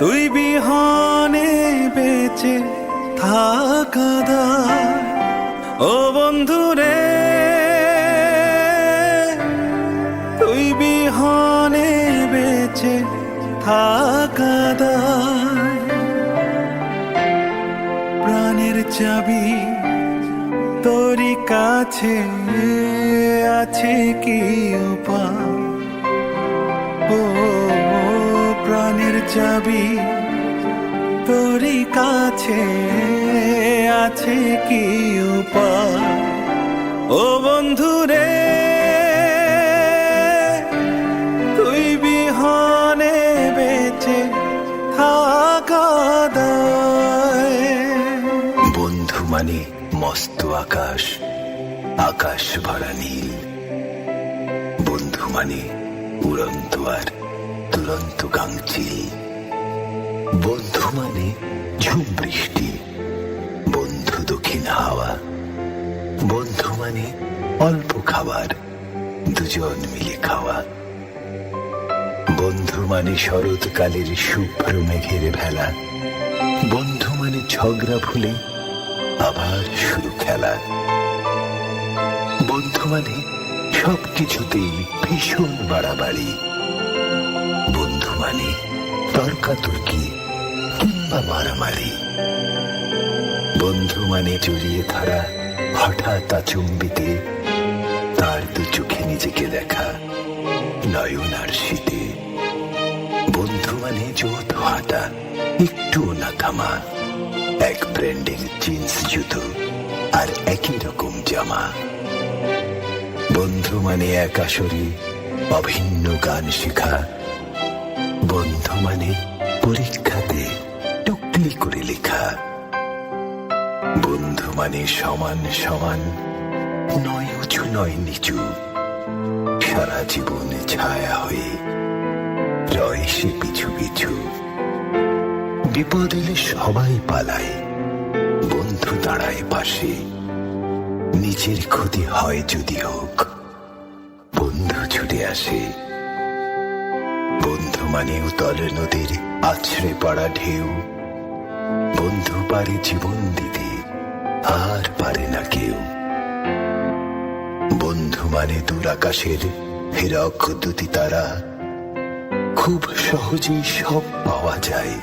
তুই বিহনে বেঁচে থাকা দায়। ও বন্ধু রে, তুই বিহনে বেঁচে থাকা দায়। প্রাণের চাবি তোরই কাছে আছে কি উপায়? ও প্রাণের চাবি তোরই কাছে আছে কি উপায়? ও বন্ধু রে, তুই বিহনে বেঁচে থাকা দায়। বন্ধু মানে মস্ত আকাশ, আকাশ ভরা নীল। বন্ধু মানে উড়ন্ত আর দুরন্ত গাংচিল। বন্ধু মানে ঝুম বৃষ্টি, বন্ধু দক্ষিণ হাওয়া। বন্ধু মানে অল্প খাবার, দুজন মিলে খাওয়া। বন্ধু মানে শরৎকালের শুভ্র মেঘের ভেলা। বন্ধু মানে ঝগড়া ভুলে আবার শুরু খেলা। বন্ধু মানে সবকিছুতেই ভীষণ বাড়াবাড়ি। বন্ধু মানে তর্কাতর্কি কিংবা মারামারি। বন্ধু মানে জড়িয়ে ধরা হঠাৎ আচম্বিতে, তার দু চোখে নিজেকে দেখা নয়ন আর শীতে। বন্ধু মানে যৌথ হাঁটা, একটু না থামা, এক ব্র্যান্ডের জিন্স জুতো আর একই রকম জামা। বন্ধু মানে এক আসরে অভিন্ন গান শেখা। বন্ধু মানে পরীক্ষাতে টুকলি করে লেখা। বন্ধু মানে সমান সমান, নয় উঁচু নয় নিচু, সারা জীবন ছায়া হয়ে রয় সে পিছু পিছু। বিপদ এলে সবাই পালায়, বন্ধু দাঁড়ায় পাশে। নিজের ক্ষতি হয় যদি হোক, বন্ধু ছুটে আসে। বন্ধু মানে উতল নদীর আছড়ে পড়া ঢেউ। বন্ধু পারে জীবন দিতে, আর পারে না কেউ। বন্ধু মানে দূর আকাশের হীরক দুটি তারা। খুব সহজেই সব পাওয়া যায়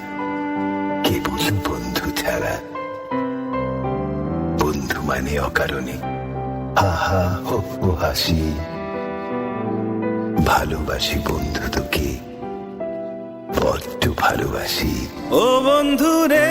কেবল বন্ধু ছাড়া। বন্ধু মানে অকারণে হাহা হো হাসি। ভালোবাসি বন্ধু তোকে, বড্ড ভালোবাসি। ও বন্ধু রে,